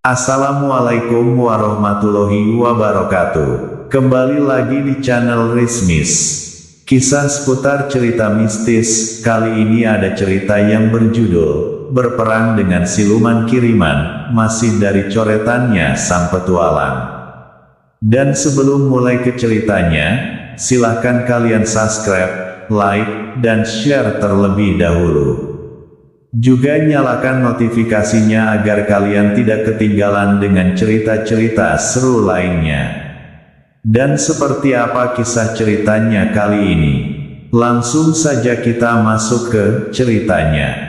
Assalamualaikum warahmatullahi wabarakatuh. Kembali lagi di channel Rismis. Kisah seputar cerita mistis. Kali ini ada cerita yang berjudul Berperang dengan Siluman Kiriman, masih dari coretannya sang petualang. Dan sebelum mulai ke ceritanya, silahkan kalian subscribe, like, dan share terlebih dahulu. Juga nyalakan notifikasinya agar kalian tidak ketinggalan dengan cerita-cerita seru lainnya. Dan seperti apa kisah ceritanya kali ini? Langsung saja kita masuk ke ceritanya.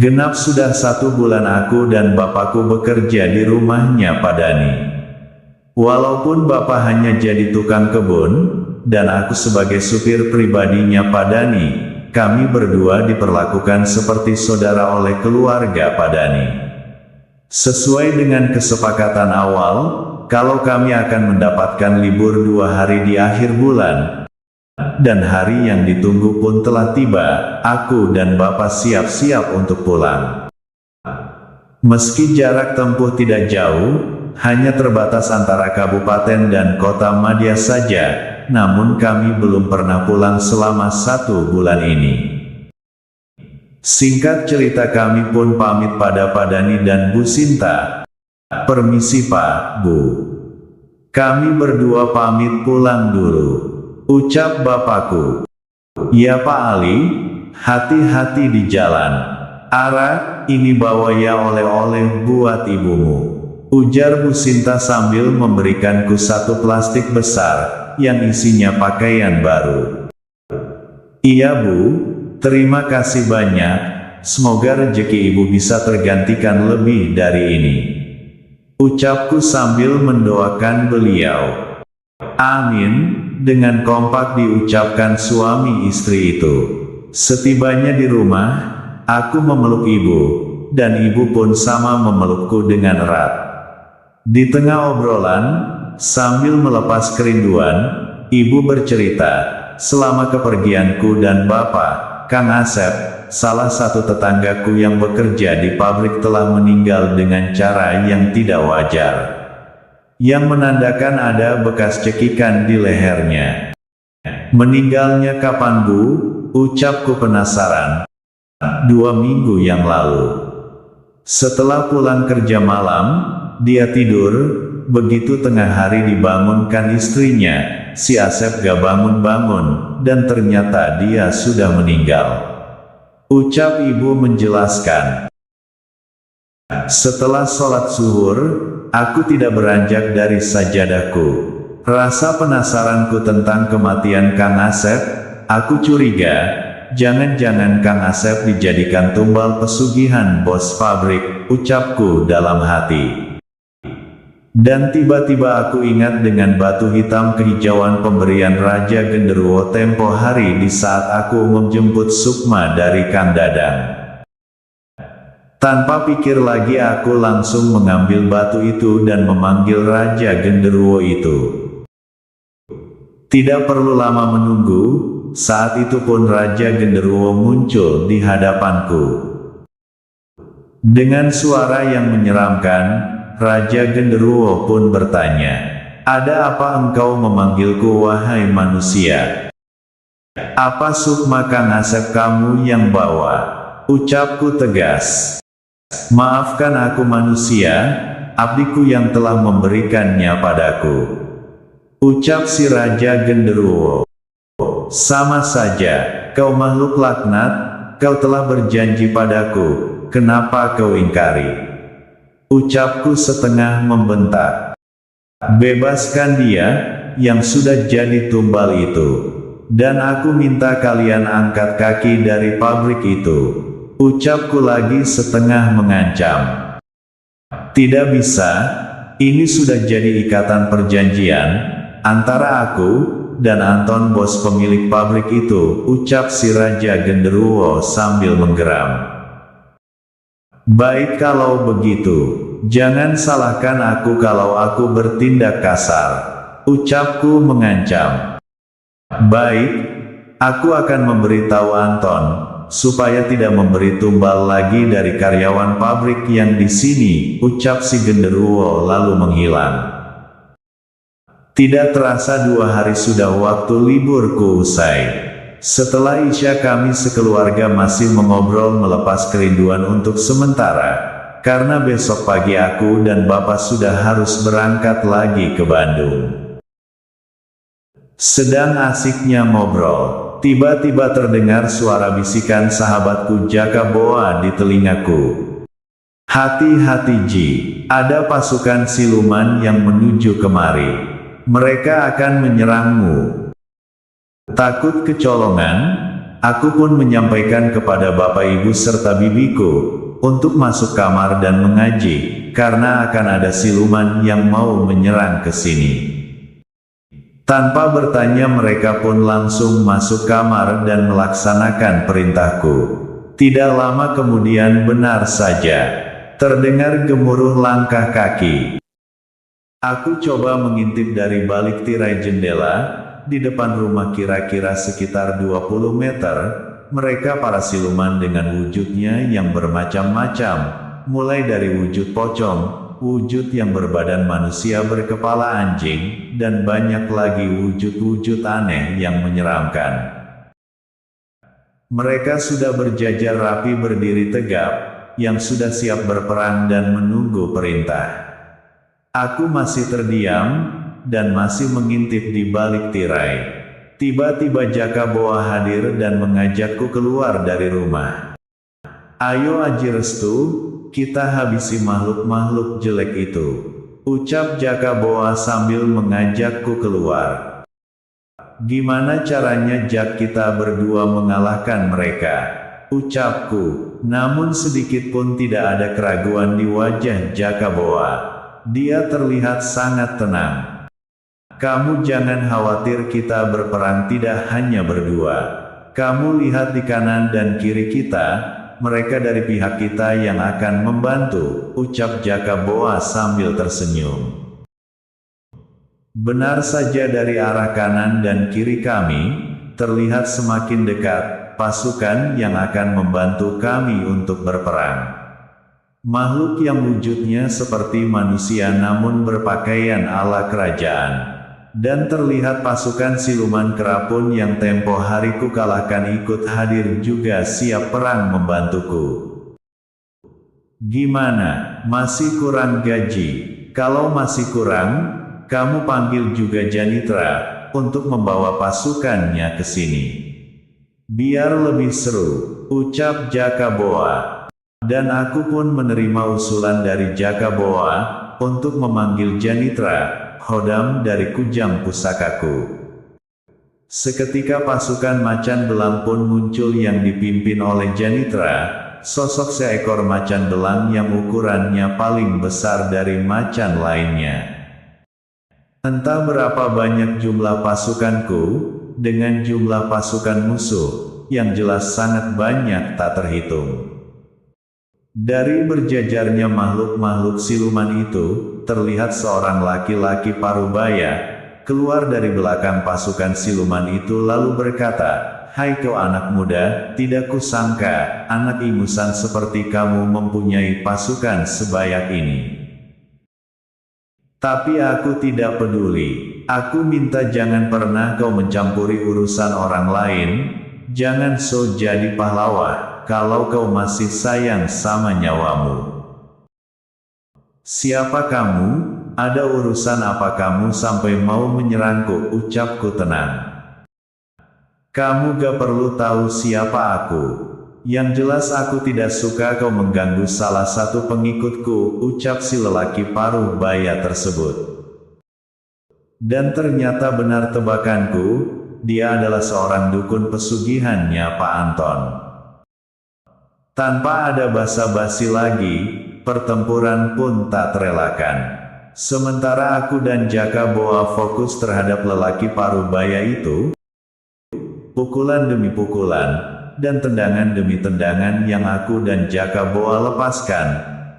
Genap sudah 1 bulan aku dan bapakku bekerja di rumahnya Pak Dani. Walaupun bapak hanya jadi tukang kebun, dan aku sebagai supir pribadinya Pak Dani, kami berdua diperlakukan seperti saudara oleh keluarga Pak Dani. Sesuai dengan kesepakatan awal, kalau kami akan mendapatkan libur 2 hari di akhir bulan, dan hari yang ditunggu pun telah tiba, aku dan bapak siap-siap untuk pulang. Meski jarak tempuh tidak jauh, hanya terbatas antara kabupaten dan kota Madya saja, namun kami belum pernah pulang selama 1 bulan ini. Singkat cerita, kami pun pamit pada Pak Dani dan Bu Sinta. Permisi Pak, Bu. Kami berdua pamit pulang dulu, ucap bapakku. Ya Pak Ali, hati-hati di jalan. Ara, ini bawa ya oleh-oleh buat ibumu, ujar Bu Sinta sambil memberikanku 1 plastik besar, yang isinya pakaian baru. Iya Bu, terima kasih banyak, semoga rezeki ibu bisa tergantikan lebih dari ini, ucapku sambil mendoakan beliau. Amin. Dengan kompak diucapkan suami istri itu. Setibanya di rumah, aku memeluk ibu, dan ibu pun sama memelukku dengan erat. Di tengah obrolan, sambil melepas kerinduan, ibu bercerita, selama kepergianku dan bapak, Kang Asep, salah satu tetanggaku yang bekerja di pabrik telah meninggal dengan cara yang tidak wajar, yang menandakan ada bekas cekikan di lehernya. Meninggalnya kapan Bu? Ucapku penasaran. 2 minggu yang lalu. Setelah pulang kerja malam, dia tidur, begitu tengah hari dibangunkan istrinya, si Asep gak bangun-bangun, dan ternyata dia sudah meninggal, ucap ibu menjelaskan. Setelah sholat zuhur, aku tidak beranjak dari sajadahku. Rasa penasaranku tentang kematian Kang Asep, aku curiga, jangan-jangan Kang Asep dijadikan tumbal pesugihan bos pabrik, ucapku dalam hati. Dan tiba-tiba aku ingat dengan batu hitam kehijauan pemberian Raja Genderuwo tempo hari di saat aku menjemput Sukma dari Kang Dadang. Tanpa pikir lagi aku langsung mengambil batu itu dan memanggil Raja Genderuwo itu. Tidak perlu lama menunggu, saat itu pun Raja Genderuwo muncul di hadapanku. Dengan suara yang menyeramkan, Raja Genderuwo pun bertanya, "Ada apa engkau memanggilku wahai manusia? Apa Sukma Kang Asep kamu yang bawa?" Ucapku tegas. "Maafkan aku manusia, abdiku yang telah memberikannya padaku," ucap si Raja Genderuwo. "Sama saja, kau makhluk laknat, kau telah berjanji padaku, kenapa kau ingkari?" ucapku setengah membentak. "Bebaskan dia, yang sudah jadi tumbal itu, dan aku minta kalian angkat kaki dari pabrik itu," ucapku lagi setengah mengancam. "Tidak bisa, ini sudah jadi ikatan perjanjian antara aku dan Anton bos pemilik pabrik itu," ucap si Raja Genderuwo sambil menggeram. "Baik kalau begitu, jangan salahkan aku kalau aku bertindak kasar, ucapku mengancam. Baik, aku akan memberitahu Anton, supaya tidak memberi tumbal lagi dari karyawan pabrik yang di sini, ucap si genderuwo lalu menghilang. Tidak terasa 2 hari sudah waktu liburku usai. Setelah Isya kami sekeluarga masih mengobrol melepas kerinduan untuk sementara, karena besok pagi aku dan Bapak sudah harus berangkat lagi ke Bandung. Sedang asiknya ngobrol, tiba-tiba terdengar suara bisikan sahabatku Jaka Boa di telingaku. Hati-hati Ji, ada pasukan siluman yang menuju kemari. Mereka akan menyerangmu. Takut kecolongan, aku pun menyampaikan kepada bapak ibu serta bibiku, untuk masuk kamar dan mengaji, karena akan ada siluman yang mau menyerang ke sini. Tanpa bertanya mereka pun langsung masuk kamar dan melaksanakan perintahku. Tidak lama kemudian benar saja, terdengar gemuruh langkah kaki. Aku coba mengintip dari balik tirai jendela, di depan rumah kira-kira sekitar 20 meter, mereka para siluman dengan wujudnya yang bermacam-macam, mulai dari wujud pocong, wujud yang berbadan manusia berkepala anjing, dan banyak lagi wujud-wujud aneh yang menyeramkan. Mereka sudah berjajar rapi berdiri tegap, yang sudah siap berperang dan menunggu perintah. Aku masih terdiam, dan masih mengintip di balik tirai. Tiba-tiba Jaka Boa hadir dan mengajakku keluar dari rumah. Ayo Aji Restu, kita habisi makhluk-makhluk jelek itu, ucap Jaka Boa sambil mengajakku keluar. Gimana caranya Jak kita berdua mengalahkan mereka, ucapku, namun sedikit pun tidak ada keraguan di wajah Jaka Boa. Dia terlihat sangat tenang. Kamu jangan khawatir, kita berperang tidak hanya berdua. Kamu lihat di kanan dan kiri kita, mereka dari pihak kita yang akan membantu, ucap Jaka Boa sambil tersenyum. Benar saja dari arah kanan dan kiri kami, terlihat semakin dekat, pasukan yang akan membantu kami untuk berperang. Makhluk yang wujudnya seperti manusia namun berpakaian ala kerajaan. Dan terlihat pasukan siluman kerapun yang tempo hari ku kalahkan ikut hadir juga siap perang membantuku. Gimana, masih kurang gaji? Kalau masih kurang, kamu panggil juga Janitra, untuk membawa pasukannya ke sini. Biar lebih seru, ucap Jaka Boa. Dan aku pun menerima usulan dari Jaka Boa, untuk memanggil Janitra, Hodam dari kujang pusakaku. Seketika pasukan macan belang pun muncul yang dipimpin oleh Janitra, sosok seekor macan belang yang ukurannya paling besar dari macan lainnya. Entah berapa banyak jumlah pasukanku, dengan jumlah pasukan musuh, yang jelas sangat banyak tak terhitung. Dari berjajarnya makhluk-makhluk siluman itu, terlihat seorang laki-laki parubaya, keluar dari belakang pasukan siluman itu lalu berkata, "Hai kau anak muda, tidak kusangka, anak ingusan seperti kamu mempunyai pasukan sebanyak ini. Tapi aku tidak peduli, aku minta jangan pernah kau mencampuri urusan orang lain, jangan so jadi pahlawan. Kalau kau masih sayang sama nyawamu. Siapa kamu? Ada urusan apa kamu sampai mau menyerangku? Ucapku tenang. Kamu gak perlu tahu siapa aku. Yang jelas aku tidak suka kau mengganggu salah satu pengikutku, ucap si lelaki paruh baya tersebut. Dan ternyata benar tebakanku, dia adalah seorang dukun pesugihannya Pak Anton. Tanpa ada basa-basi lagi, pertempuran pun tak terelakkan. Sementara aku dan Jaka Boa fokus terhadap lelaki parubaya itu, pukulan demi pukulan, dan tendangan demi tendangan yang aku dan Jaka Boa lepaskan,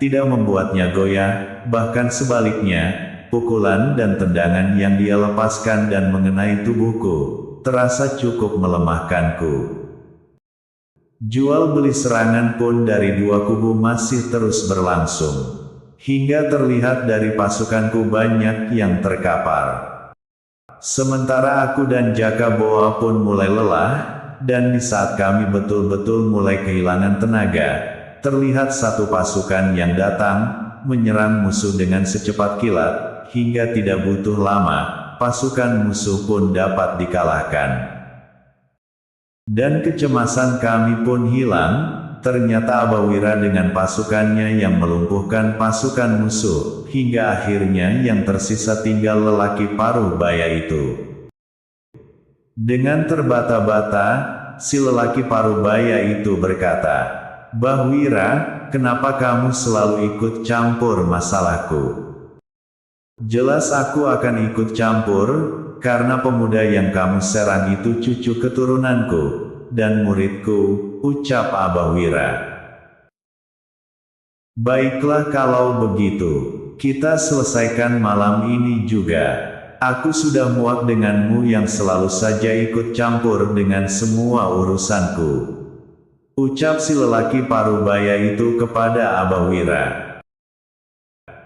tidak membuatnya goyah, bahkan sebaliknya, pukulan dan tendangan yang dia lepaskan dan mengenai tubuhku, terasa cukup melemahkanku. Jual beli serangan pun dari dua kubu masih terus berlangsung. Hingga terlihat dari pasukanku banyak yang terkapar. Sementara aku dan Jaka Boa pun mulai lelah, dan di saat kami betul-betul mulai kehilangan tenaga, terlihat satu pasukan yang datang, menyerang musuh dengan secepat kilat, hingga tidak butuh lama, pasukan musuh pun dapat dikalahkan. Dan kecemasan kami pun hilang, ternyata Abawira dengan pasukannya yang melumpuhkan pasukan musuh, hingga akhirnya yang tersisa tinggal lelaki paruh baya itu. Dengan terbata-bata, si lelaki paruh baya itu berkata, "Bahwira, kenapa kamu selalu ikut campur masalahku? Jelas aku akan ikut campur, karena pemuda yang kamu serang itu cucu keturunanku, dan muridku," ucap Abawira. "Baiklah kalau begitu, kita selesaikan malam ini juga. Aku sudah muak denganmu yang selalu saja ikut campur dengan semua urusanku," ucap si lelaki paruh baya itu kepada Abawira.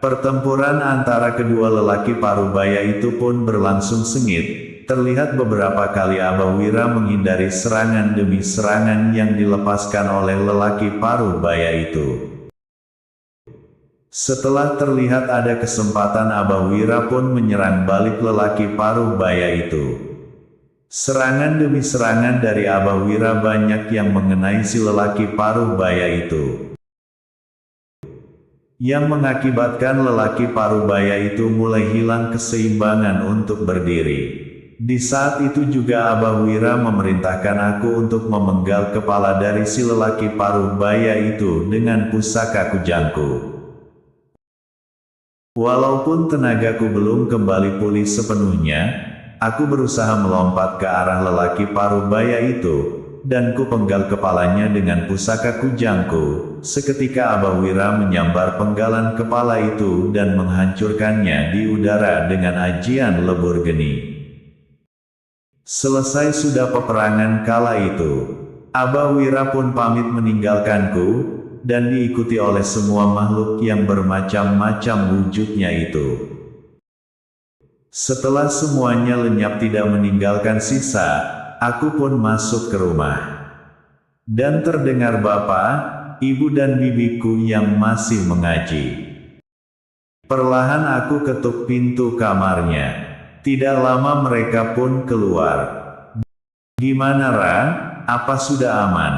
Pertempuran antara kedua lelaki paruh baya itu pun berlangsung sengit. Terlihat beberapa kali Abawira menghindari serangan demi serangan yang dilepaskan oleh lelaki paruh baya itu. Setelah terlihat ada kesempatan, Abawira pun menyerang balik lelaki paruh baya itu. Serangan demi serangan dari Abawira banyak yang mengenai si lelaki paruh baya itu, yang mengakibatkan lelaki paruh baya itu mulai hilang keseimbangan untuk berdiri. Di saat itu juga Abawira memerintahkan aku untuk memenggal kepala dari si lelaki paruh baya itu dengan pusaka kujangku. Walaupun tenagaku belum kembali pulih sepenuhnya, aku berusaha melompat ke arah lelaki paruh baya itu, dan ku penggal kepalanya dengan pusaka kujangku. Seketika Abawira menyambar penggalan kepala itu dan menghancurkannya di udara dengan ajian lebur geni. Selesai sudah peperangan kala itu, Abawira pun pamit meninggalkanku, dan diikuti oleh semua makhluk yang bermacam-macam wujudnya itu. Setelah semuanya lenyap tidak meninggalkan sisa, aku pun masuk ke rumah. Dan terdengar bapak, ibu dan bibiku yang masih mengaji. Perlahan aku ketuk pintu kamarnya. Tidak lama mereka pun keluar. "Gimana, Ra? Apa sudah aman?"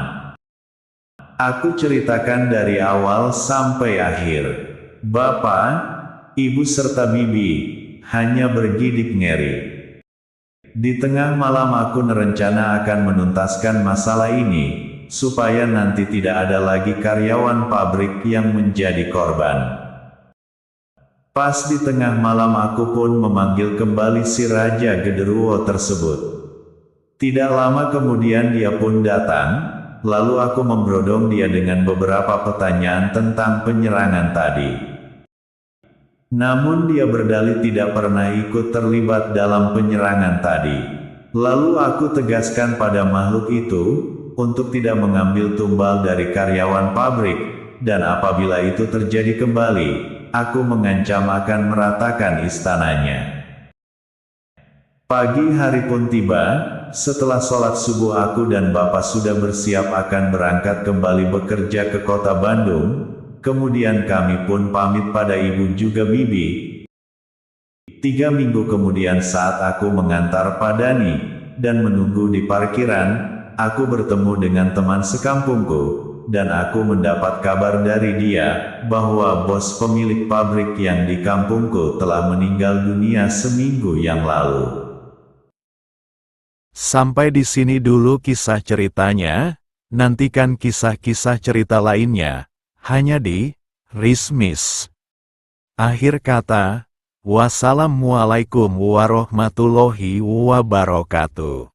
Aku ceritakan dari awal sampai akhir. Bapak, ibu serta bibi hanya bergidik ngeri. Di tengah malam aku nerencana akan menuntaskan masalah ini, supaya nanti tidak ada lagi karyawan pabrik yang menjadi korban. Pas di tengah malam aku pun memanggil kembali si Raja Genderuwo tersebut. Tidak lama kemudian dia pun datang, lalu aku membrodong dia dengan beberapa pertanyaan tentang penyerangan tadi. Namun dia berdalih tidak pernah ikut terlibat dalam penyerangan tadi. Lalu aku tegaskan pada makhluk itu, untuk tidak mengambil tumbal dari karyawan pabrik, dan apabila itu terjadi kembali, aku mengancam akan meratakan istananya. Pagi hari pun tiba, setelah sholat subuh aku dan bapak sudah bersiap akan berangkat kembali bekerja ke kota Bandung, kemudian kami pun pamit pada ibu juga bibi. 3 minggu kemudian saat aku mengantar Pak Dani, dan menunggu di parkiran, aku bertemu dengan teman sekampungku. Dan aku mendapat kabar dari dia, bahwa bos pemilik pabrik yang di kampungku telah meninggal dunia seminggu yang lalu. Sampai di sini dulu kisah ceritanya, nantikan kisah-kisah cerita lainnya, hanya di Rismis. Akhir kata, wassalamualaikum warahmatullahi wabarakatuh.